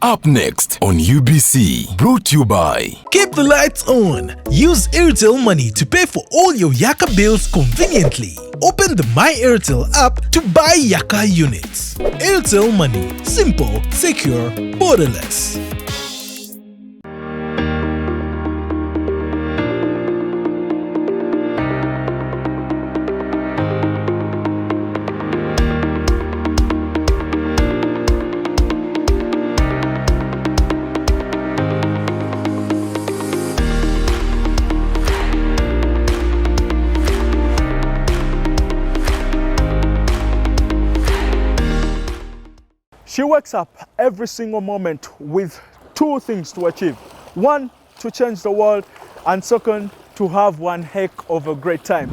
Up next on UBC, brought to you by... Keep the lights on. Use Airtel Money to pay for all your Yaka bills conveniently. Open the My Airtel app to buy Yaka units. Airtel Money. Simple, secure, borderless. She wakes up every single moment with two things to achieve. One, to change the world, and second, to have one heck of a great time.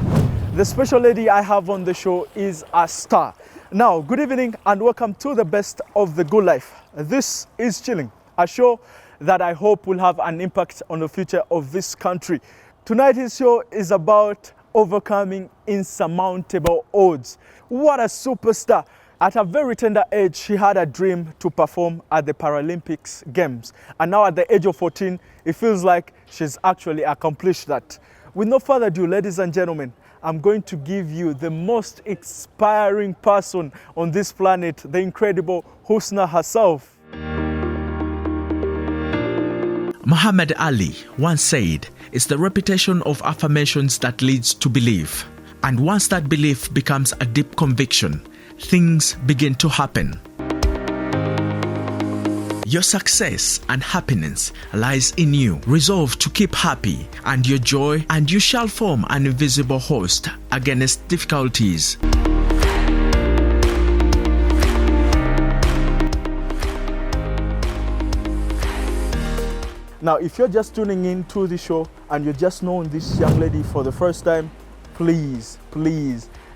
The special lady I have on the show is a star. Now, good evening and welcome to the best of the good life. This is Chilling, a show that I hope will have an impact on the future of this country. Tonight's show is about overcoming insurmountable odds. What a superstar! At a very tender age, she had a dream to perform at the Paralympics Games. And now at the age of 14, it feels like she's actually accomplished that. With no further ado, ladies and gentlemen, I'm going to give you the most inspiring person on this planet, the incredible HUSNAH herself. Muhammad Ali once said, "It's the repetition of affirmations that leads to belief. And once that belief becomes a deep conviction, things begin to happen." Your success and happiness lies in you. Resolve to keep happy and your joy, and you shall form an invisible host against difficulties. Now, if you're just tuning in to the show and you're just knowing this young lady for the first time, please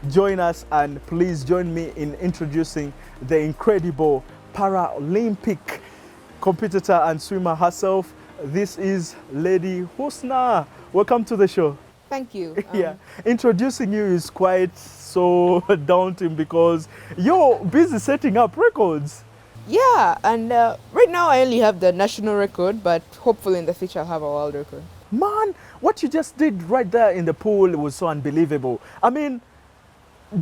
join us and please join me in introducing the incredible Paralympic competitor and swimmer herself. This is Lady HUSNAH. Welcome to the show. Thank you. Yeah, introducing you is quite so daunting because you're busy setting up records. Yeah, and right now I only have the national record, but hopefully in the future I'll have a world record. Man, what you just did right there in the pool was so unbelievable. I mean,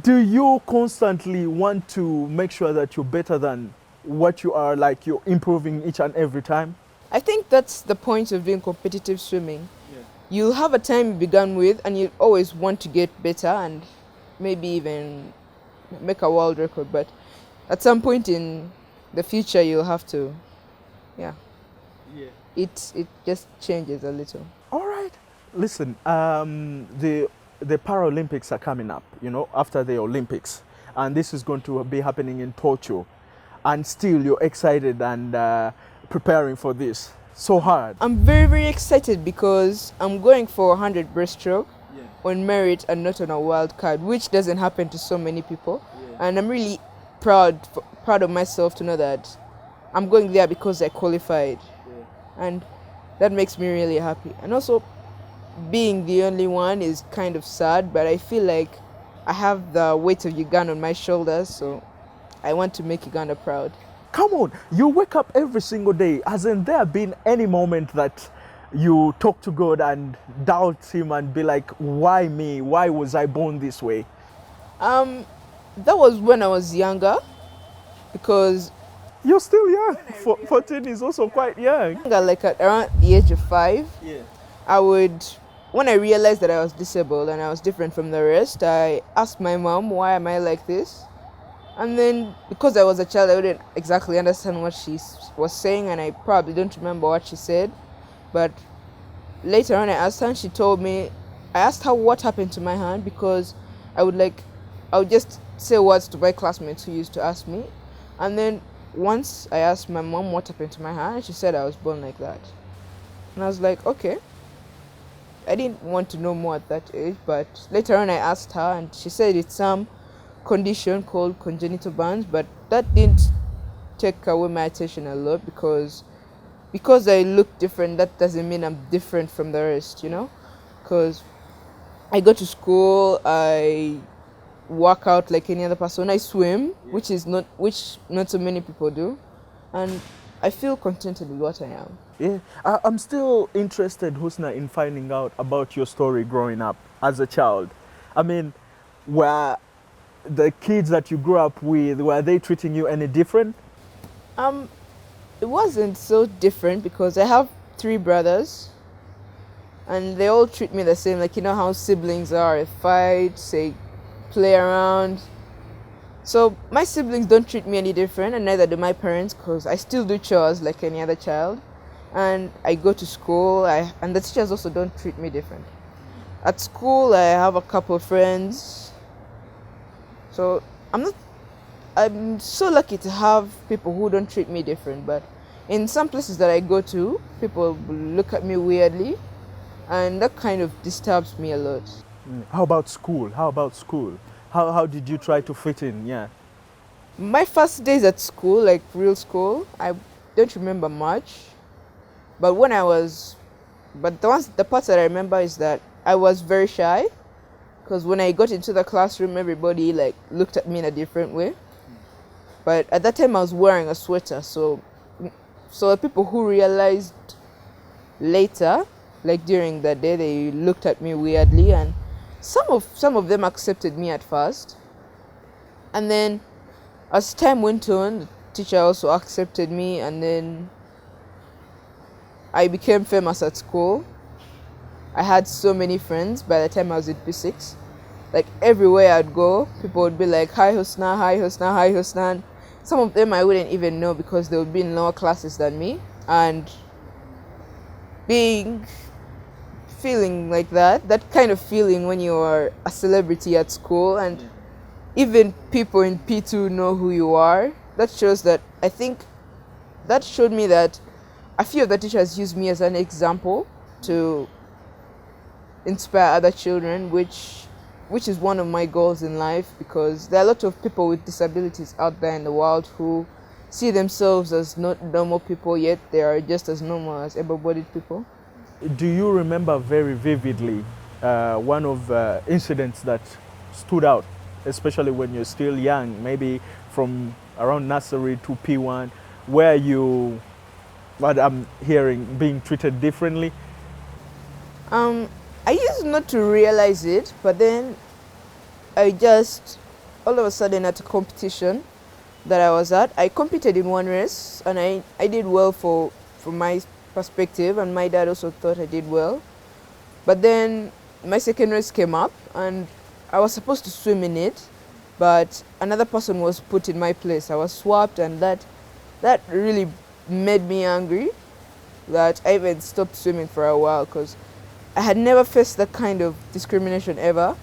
do you constantly want to make sure that you're better than what you are, like you're improving each and every time? I think that's the point of doing competitive swimming. Yeah. You'll have a time you began with and you always want to get better and maybe even make a world record, but at some point in the future you'll have to, it just changes a little. All right. Listen, the Paralympics are coming up, you know, after the Olympics, and this is going to be happening in Tokyo, and still you're excited and preparing for this so hard. I'm very excited because I'm going for 100 breaststroke on merit and not on a wild card, which doesn't happen to so many people. And I'm really proud of myself to know that I'm going there because I qualified, and that makes me really happy. And also, being the only one is kind of sad, but I feel like I have the weight of Uganda on my shoulders, so I want to make Uganda proud. Come on, you wake up every single day. Hasn't there been any moment that you talk to God and doubt him and be like, why me? Why was I born this way? That was when I was younger, because you're still young. 14 is also quite young. Like at around the age of 5, when I realized that I was disabled and I was different from the rest, I asked my mom, why am I like this? And then, because I was a child, I wouldn't exactly understand what she was saying, and I probably don't remember what she said. But later on I asked her, and she told me, I asked her what happened to my hand, because I would just say words to my classmates who used to ask me. And then once I asked my mom what happened to my hand, and she said I was born like that. And I was like, okay. I didn't want to know more at that age, but later on I asked her, and she said it's some condition called congenital burns, but that didn't take away my attention a lot, because I look different, that doesn't mean I'm different from the rest, you know? Because I go to school, I work out like any other person, I swim, which not so many people do, and I feel contented with what I am. Yeah, I'm still interested, Husna, in finding out about your story growing up as a child. I mean, were the kids that you grew up with, were they treating you any different? It wasn't so different because I have 3 brothers and they all treat me the same. Like, you know how siblings are, they fight, they play around. So my siblings don't treat me any different, and neither do my parents, because I still do chores like any other child. And I go to school, and the teachers also don't treat me different. At school, I have a couple of friends. So I'm so lucky to have people who don't treat me different. But in some places that I go to, people look at me weirdly, and that kind of disturbs me a lot. How about school? How did you try to fit in? Yeah. My first days at school, like real school, I don't remember much. But the parts that I remember is that I was very shy, because when I got into the classroom, everybody like looked at me in a different way. But at that time, I was wearing a sweater, so the people who realized later, like during the day, they looked at me weirdly, and some of them accepted me at first, and then as time went on, the teacher also accepted me, and then I became famous at school. I had so many friends by the time I was in P6. Like everywhere I'd go, people would be like, "Hi Husna, hi Husna, hi Husna." And some of them I wouldn't even know because they would be in lower classes than me, and feeling like that kind of feeling when you are a celebrity at school, and even people in P2 know who you are. That shows that, I think that showed me that a few of the teachers use me as an example to inspire other children, which is one of my goals in life, because there are a lot of people with disabilities out there in the world who see themselves as not normal people, yet they are just as normal as able-bodied people. Do you remember very vividly one of the incidents that stood out, especially when you're still young, maybe from around nursery to P1, where you, what I'm hearing, being treated differently? I used not to realize it, but then I just, all of a sudden at a competition that I was at, I competed in one race, and I did well from my perspective, and my dad also thought I did well. But then my second race came up, and I was supposed to swim in it, but another person was put in my place. I was swapped, and that really made me angry, that I even stopped swimming for a while, because I had never faced that kind of discrimination ever.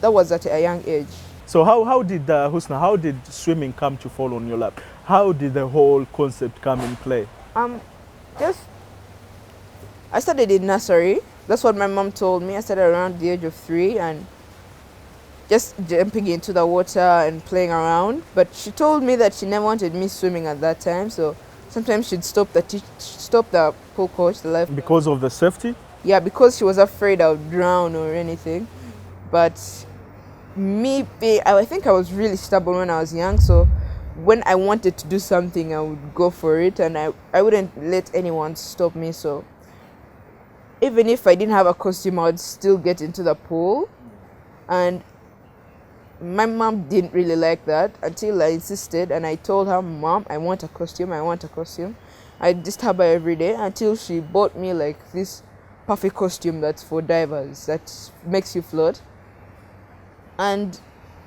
That was at a young age. So how did Husna, how did swimming come to fall on your lap? How did the whole concept come in play? I started in nursery. That's what my mom told me. I started around the age of 3 and just jumping into the water and playing around. But she told me that she never wanted me swimming at that time. So sometimes she'd stop the pool coach, the lifeguard. Because of the safety? Yeah, because she was afraid I would drown or anything. But I think I was really stubborn when I was young. So when I wanted to do something, I would go for it, and I wouldn't let anyone stop me. So even if I didn't have a costume, I would still get into the pool. And my mom didn't really like that until I insisted, and I told her, "Mom, I want a costume, I want a costume." I disturbed her every day until she bought me like this perfect costume that's for divers, that makes you float. And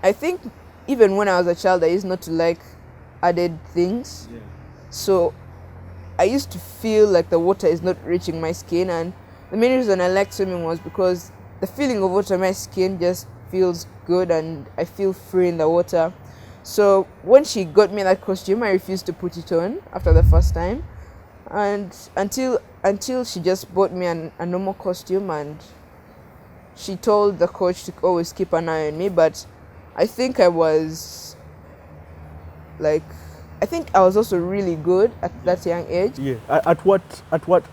I think even when I was a child, I used not to like added things. Yeah. So I used to feel like the water is not reaching my skin, and the main reason I liked swimming was because the feeling of water on my skin just feels good, and I feel free in the water. So when she got me that costume, I refused to put it on after the first time, and until she just bought me a normal costume, and she told the coach to always keep an eye on me. But I think I was also really good at that young age. Yeah. At what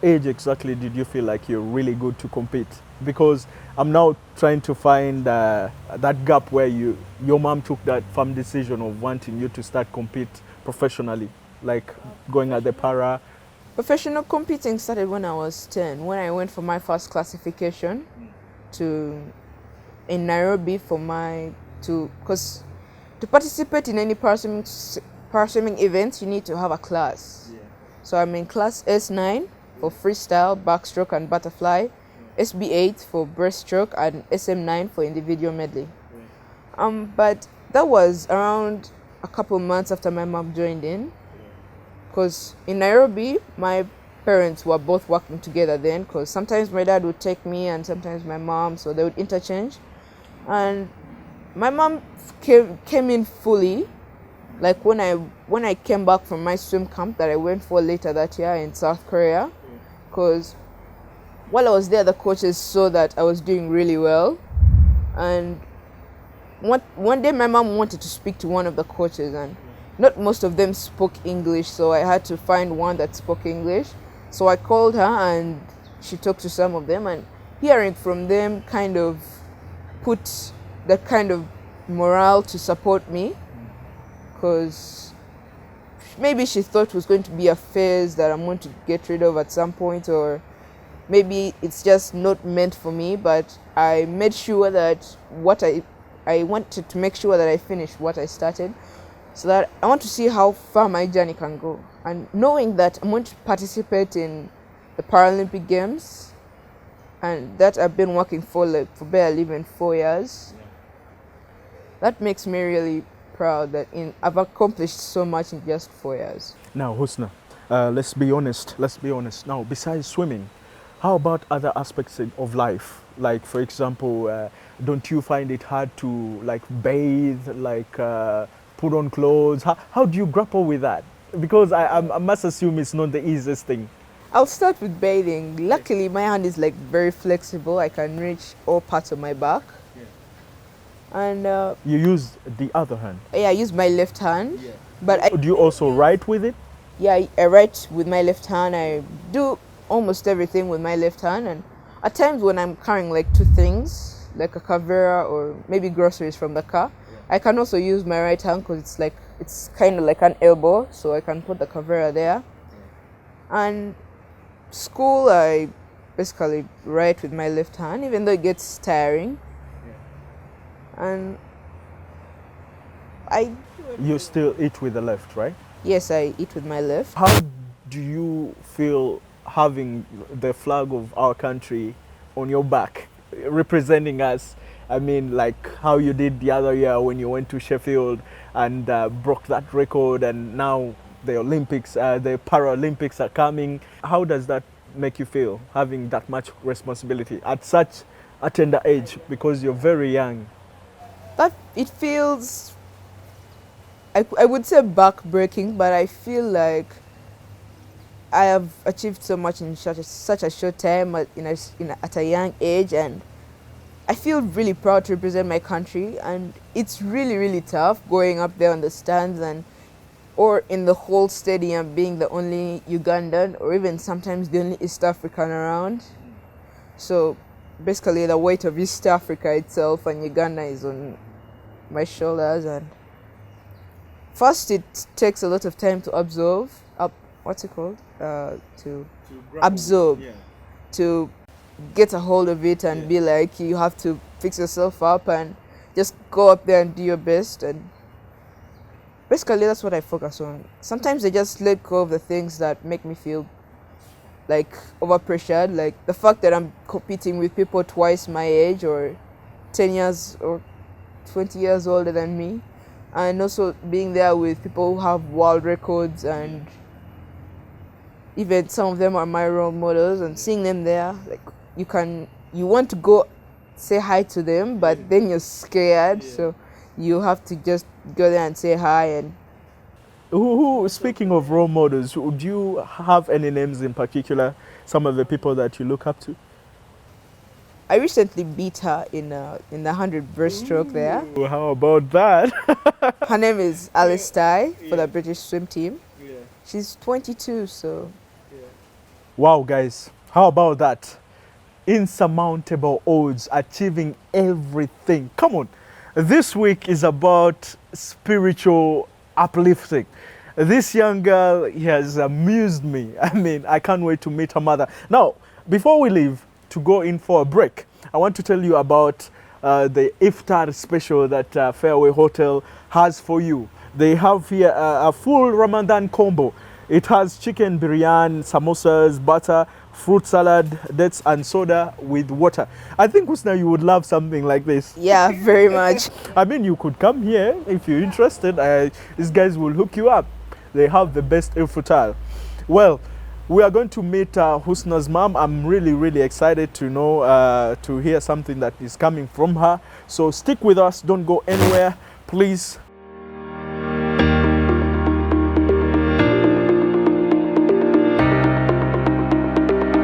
age exactly did you feel like you're really good to compete? Because I'm now trying to find that gap where your mom took that firm decision of wanting you to start compete professionally. like going at the para? Professional competing started when I was 10, when I went for my first classification in Nairobi because to participate in any paraswimming events, you need to have a class. So I'm in class S9 for freestyle, backstroke and butterfly, SB8 for breaststroke and SM9 for individual medley. But that was around a couple months after my mom joined in, because in Nairobi, my parents were both working together then, because sometimes my dad would take me and sometimes my mom, so they would interchange. And my mom came in fully, like when I came back from my swim camp that I went for later that year in South Korea, because while I was there, the coaches saw that I was doing really well. And one day my mom wanted to speak to one of the coaches, and not most of them spoke English, so I had to find one that spoke English. So I called her and she talked to some of them, and hearing from them kind of put that kind of morale to support me, because maybe she thought it was going to be a phase that I'm going to get rid of at some point, or maybe it's just not meant for me. But I made sure that I wanted to make sure that I finished what I started, so that I want to see how far my journey can go. And knowing that I'm going to participate in the Paralympic Games, and that I've been working for barely even 4 years, that makes me really proud that I've accomplished so much in just 4 years. Now, Husna, let's be honest. Now, besides swimming, how about other aspects of life? Like, for example, don't you find it hard to like bathe, like put on clothes? How do you grapple with that? Because I must assume it's not the easiest thing. I'll start with bathing. Luckily, my hand is like very flexible. I can reach all parts of my back. And you use the other hand? Yeah, I use my left hand. But do you also write with it? Yeah, I write with my left hand. I do almost everything with my left hand. And at times when I'm carrying like two things, like a Kavera or maybe groceries from the car, I can also use my right hand, because it's kind of like an elbow, so I can put the Kavera there. And school, I basically write with my left hand, even though it gets tiring. And you still eat with the left, right? Yes, I eat with my left. How do you feel having the flag of our country on your back, representing us? I mean, like how you did the other year when you went to Sheffield and broke that record, and now the Olympics, the Paralympics are coming. How does that make you feel, having that much responsibility at such a tender age, because you're very young? That it feels, I would say back-breaking, but I feel like I have achieved so much in such a short time at a young age, and I feel really proud to represent my country. And it's really, really tough going up there on the stands or in the whole stadium being the only Ugandan, or even sometimes the only East African around. So basically the weight of East Africa itself and Uganda is on my shoulders. And first it takes a lot of time to absorb, to absorb, to get a hold of it and be like, you have to fix yourself up and just go up there and do your best. And basically that's what I focus on. Sometimes I just let go of the things that make me feel like overpressured, like the fact that I'm competing with people twice my age, or 10 years or 20 years older than me, and also being there with people who have world records, and even some of them are my role models, and seeing them there, like you want to go say hi to them, but then you're scared, so you have to just go there and say hi. And speaking of role models, would you have any names in particular, some of the people that you look up to? I recently beat her in the 100 breaststroke there. Well, how about that? Her name is Alice Tai for the British swim team. She's 22, so. Wow, guys, how about that? Insurmountable odds, achieving everything. Come on, this week is about spiritual uplifting. This young girl has amused me. I mean, I can't wait to meet her mother. Now, before we leave to go in for a break, I want to tell you about the iftar special that Fairway Hotel has for you. They have here a full Ramadan combo. It has chicken biryani, samosas, butter, fruit salad, dates and soda with water. I think, Husna, you would love something like this. Yeah, very much. I mean, you could come here if you're interested. These guys will hook you up. They have the best iftar. Well, we are going to meet Husna's mom. I'm really excited to know, to hear something that is coming from her. So stick with us. Don't go anywhere, please.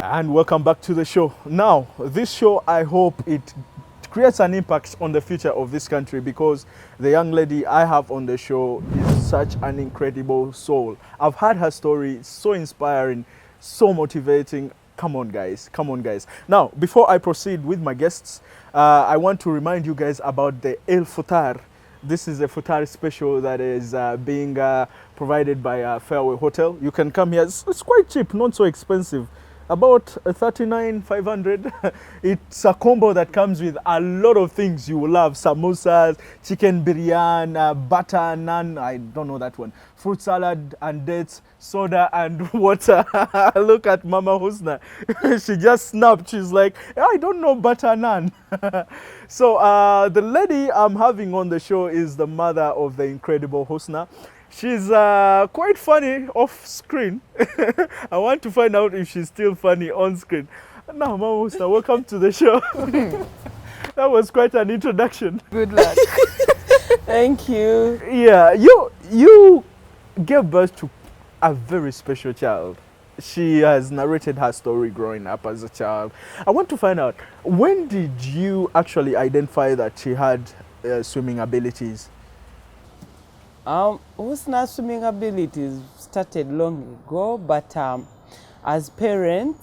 And welcome back to the show. Now, this show, I hope it creates an impact on the future of this country, because the young lady I have on the show is such an incredible soul. I've heard her story. It's so inspiring, so motivating. Come on, guys. Come on, guys. Now, before I proceed with my guests, I want to remind you guys about the El Futar. This is a futar special that is being provided by Fairway Hotel. You can come here. It's quite cheap, not so expensive. About 39,500. It's a combo that comes with a lot of things you will love: samosas, chicken biryani, butter naan, I don't know that one, fruit salad and dates, soda and water. Look at Mama Husna. She just snapped. She's like, I don't know butter naan. So the lady I'm having on the show is the mother of the incredible Husna. She's quite funny off screen. I want to find out if she's still funny on screen. Now, Mama Husna, welcome to the show. That was quite an introduction. Good luck. Thank you. Yeah, you gave birth to a very special child. She has narrated her story growing up as a child. I want to find out, when did you actually identify that she had swimming abilities? HUSNA swimming abilities started long ago, but as parents,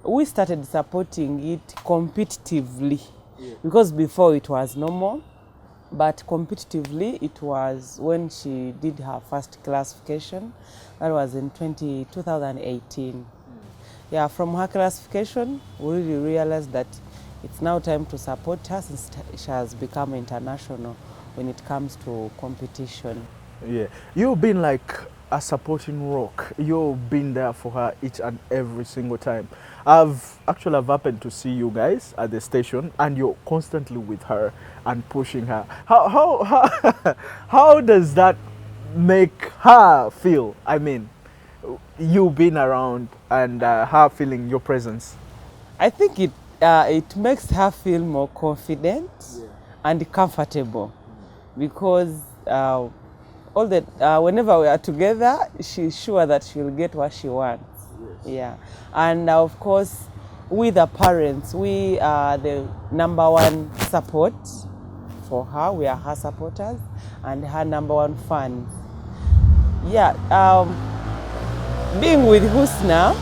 we started supporting it competitively. Yeah. Because before it was normal, but competitively it was when she did her first classification. That was in 2018. Yeah, from her classification, we really realized that it's now time to support her, since she has become international when it comes to competition. Yeah, you've been like a supporting rock. You've been there for her each and every single time. I've happened to see you guys at the station, and you're constantly with her and pushing her. How does that make her feel? I mean, you being around and her feeling your presence. I think it makes her feel more confident, yeah, and comfortable, because whenever we are together, she's sure that she'll get what she wants. Yes. Yeah, and of course, with the parents, we are the #1 support for her. We are her supporters and her #1 fans. Yeah, being with Husna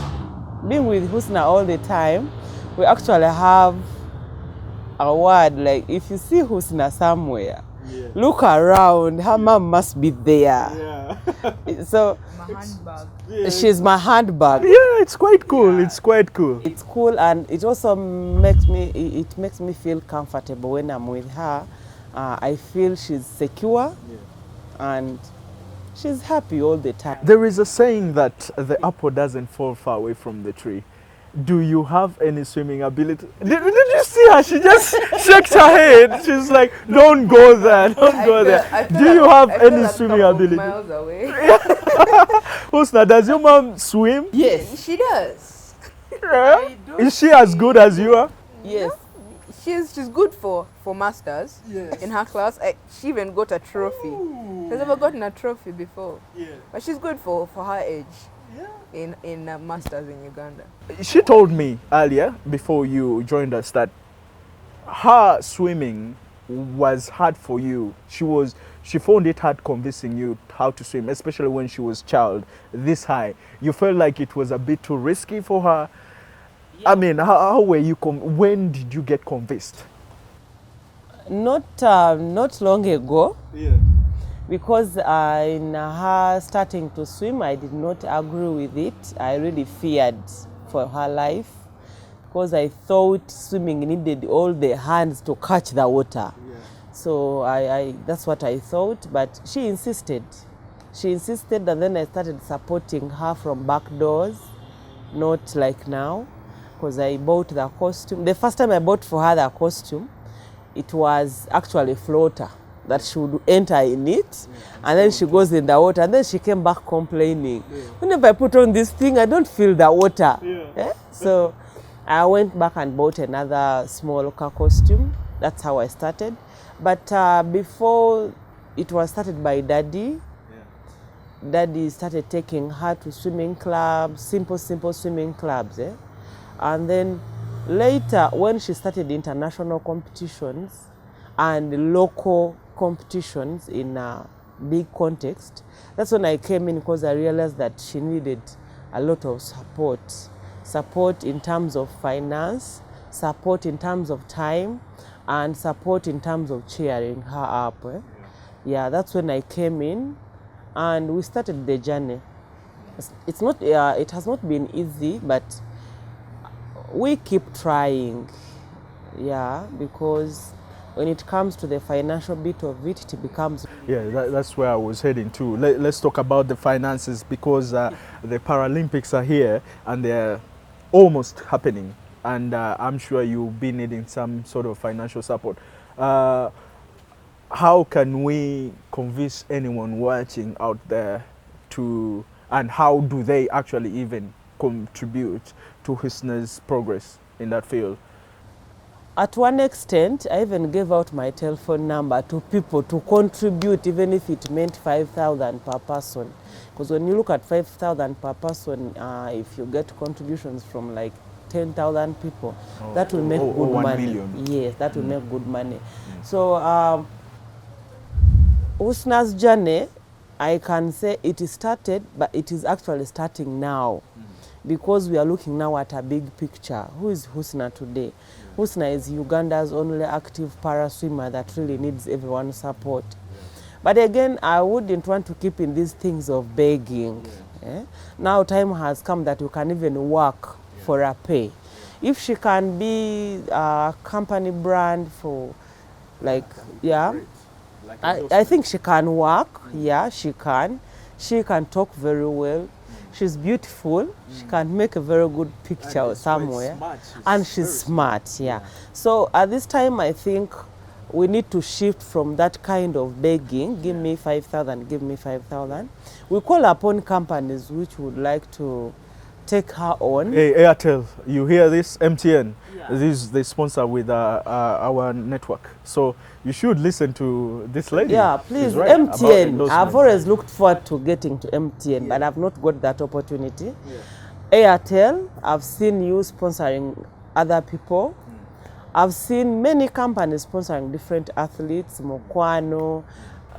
all the time, we actually have a word like, if you see Husna somewhere, yeah, look around, her mom must be there. Yeah. So my handbag. Yeah, she's my handbag. Yeah, it's quite cool. Yeah. It's quite cool. It's cool, and it also makes me feel comfortable when I'm with her. I feel she's secure, yeah, and she's happy all the time. There is a saying that the apple doesn't fall far away from the tree. Do you have any swimming ability? Did you see her? She just shook her head. She's like, don't go there, don't go there. Do you have any swimming ability? Miles away. Husna, does your mom swim? Yes, she does. Yeah? Is she as good as you are? Yes. She's good for masters. Yes. In her class. She even got a trophy. Ooh. She's never gotten a trophy before. Yeah. But she's good for her age. Yeah. In masters in Uganda. She told me earlier, before you joined us, that her swimming was hard for you. She found it hard convincing you how to swim, especially when she was child this high. You felt like it was a bit too risky for her. Yeah. I mean, how were you? When did you get convinced? Not long ago. Yeah. because in her starting to swim, I did not agree with it. I really feared for her life because I thought swimming needed all the hands to catch the water. So that's what I thought, but she insisted. She insisted, and then I started supporting her from back doors, not like now, because I bought the costume. The first time I bought for her the costume, it was actually a floater that she would enter in it, and then she goes in the water, and then she came back complaining. Whenever I put on this thing, I don't feel the water. So I went back and bought another small costume. That's how I started. But before it was started by Daddy, Daddy started taking her to swimming clubs, simple swimming clubs. And then later, when she started international competitions and local competitions in a big context, that's when I came in, because I realized that she needed a lot of support. Support in terms of finance, support in terms of time, and support in terms of cheering her up. Yeah, that's when I came in. And we started the journey. It's not. It has not been easy, but we keep trying. Yeah, because when it comes to the financial bit of it, it becomes. Yeah, that's where I was heading to. Let's talk about the finances, because the Paralympics are here and they're almost happening, and I'm sure you'll be needing some sort of financial support. How can we convince anyone watching out there to, and how do they actually even contribute to HUSNA's progress in that field? At one extent, I even gave out my telephone number to people to contribute, even if it meant 5,000 per person. Because when you look at 5,000 per person, if you get contributions from like 10,000 people, that will make good money. 1 million. Yes, that will make good money. So HUSNA's journey, I can say it is started, but it is actually starting now, because we are looking now at a big picture. Who is HUSNA today? HUSNA is Uganda's only active para swimmer that really needs everyone's support. But again, I wouldn't want to keep in these things of begging. Now time has come that you can even work for a pay. If she can be a company brand for, like, I think she can work. Yeah, she can. She can talk very well. She's beautiful. She can make a very good picture somewhere. And she's smart, yeah. So at this time, I think we need to shift from that kind of begging, give me 5,000, give me 5,000. We call upon companies which would like to take her on. Hey, Airtel, you hear this? MTN, they sponsor with our network. So you should listen to this lady. Yeah, please, right MTN. I've always looked forward to getting to MTN, but I've not got that opportunity. Airtel, I've seen you sponsoring other people. I've seen many companies sponsoring different athletes, Mokwano.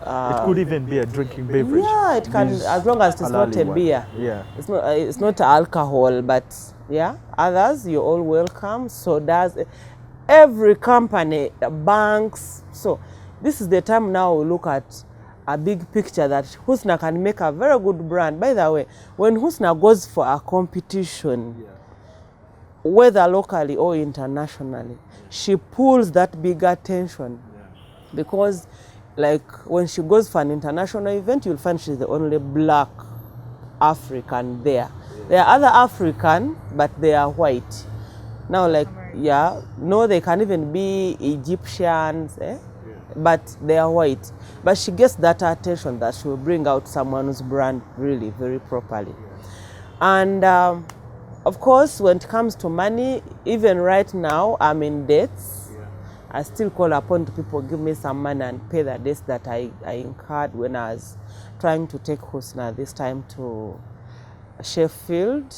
It could even be a drinking beverage. Yeah, it can, as long as it's not a beer. Yeah. It's not alcohol, but yeah, others, you're all welcome. So does every company, banks. So this is the time now we look at a big picture that HUSNA can make a very good brand. By the way, when HUSNA goes for a competition, whether locally or internationally, she pulls that big attention, because like when she goes for an international event, you'll find she's the only black African there. There are other African, but they are white. Now, like, no, they can even be Egyptians, but they are white. But she gets that attention that she will bring out someone's brand really very properly. And of course, when it comes to money, even right now, I'm in debts. I still call upon people, give me some money and pay the debts that I incurred when I was trying to take HUSNA this time to Sheffield.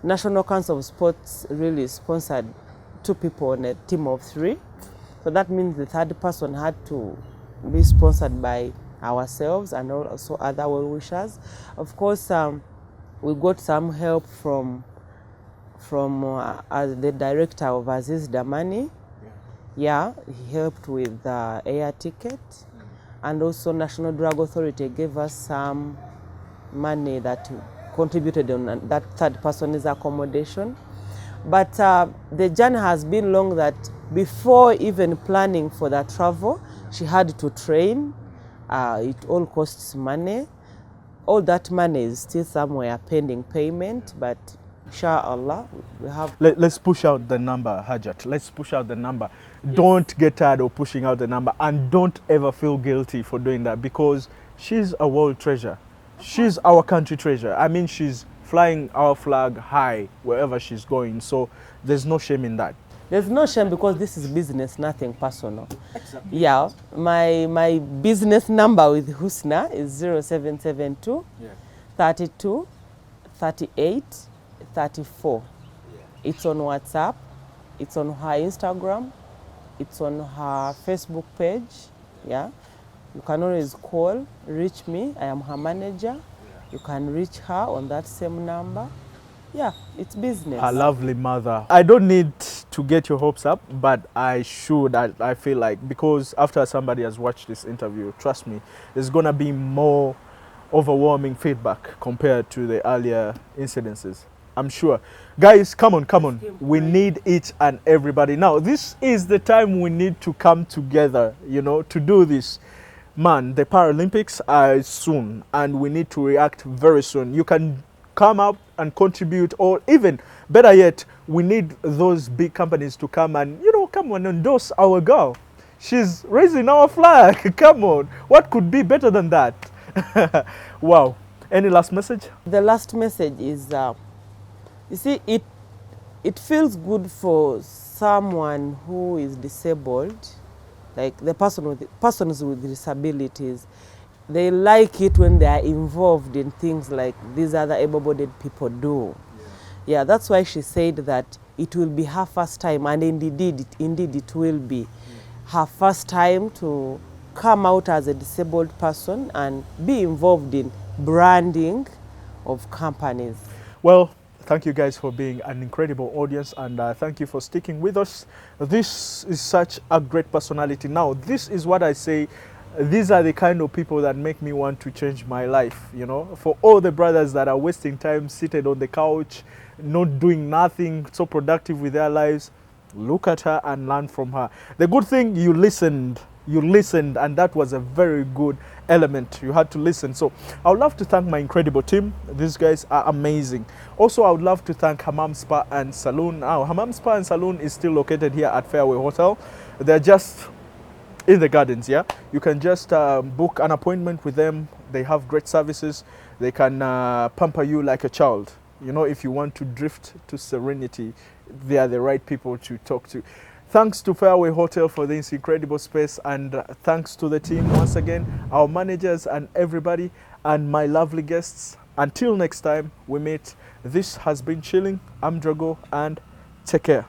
National Council of Sports really sponsored 2 people on a team of 3. So that means the third person had to be sponsored by ourselves and also other well-wishers. Of course, we got some help from the director of Aziz Damani. Yeah, he helped with the air ticket. and also National Drug Authority gave us some money that contributed on that third person's accommodation. But the journey has been long that before even planning for that travel, she had to train. It all costs money. All that money is still somewhere pending payment, but inshallah, we have. Let's push out the number, Hajat. Let's push out the number. Yes. Don't get tired of pushing out the number, and don't ever feel guilty for doing that, because she's a world treasure. She's our country treasure. I mean, she's flying our flag high wherever she's going. So there's no shame in that. There's no shame, because this is business, nothing personal. Exactly. Yeah, my business number with Husna is 0772 32 38 34. Yeah. It's on WhatsApp, it's on her Instagram, it's on her Facebook page. Yeah, you can always call, reach me. I am her manager. You can reach her on that same number. Yeah, it's business. A lovely mother. I don't need to get your hopes up, but I should. I feel like, because after somebody has watched this interview, trust me, there's going to be more overwhelming feedback compared to the earlier incidences. I'm sure. Guys, come on. We need each and everybody. Now, this is the time we need to come together, you know, to do this. Man, the Paralympics are soon, and we need to react very soon. You can come up and contribute, or even better yet, we need those big companies to come and, you know, come and endorse our girl. She's raising our flag. Come on. What could be better than that? Wow. Any last message? The last message is, you see, it feels good for someone who is disabled, like the persons with disabilities. They like it when they are involved in things like these other able-bodied people do. Yeah, that's why she said that it will be her first time, and indeed it will be her first time to come out as a disabled person and be involved in branding of companies. Well, thank you guys for being an incredible audience, and thank you for sticking with us. This is such a great personality. Now, this is what I say. These are the kind of people that make me want to change my life, you know. For all the brothers that are wasting time seated on the couch, not doing nothing, so productive with their lives, look at her and learn from her. The good thing, you listened, and that was a very good element. You had to listen. So I would love to thank my incredible team. These guys are amazing. Also, I would love to thank Hammam Spa and Saloon. Now, Hammam Spa and Saloon is still located here at Fairway Hotel. They're just in the gardens. Yeah, you can just book an appointment with them. They have great services. They can pamper you like a child. You know, if you want to drift to serenity, they are the right people to talk to. Thanks to Fairway Hotel for this incredible space, and thanks to the team once again, our managers and everybody, and my lovely guests. Until next time we meet, this has been Chilling. I'm Drago, and take care.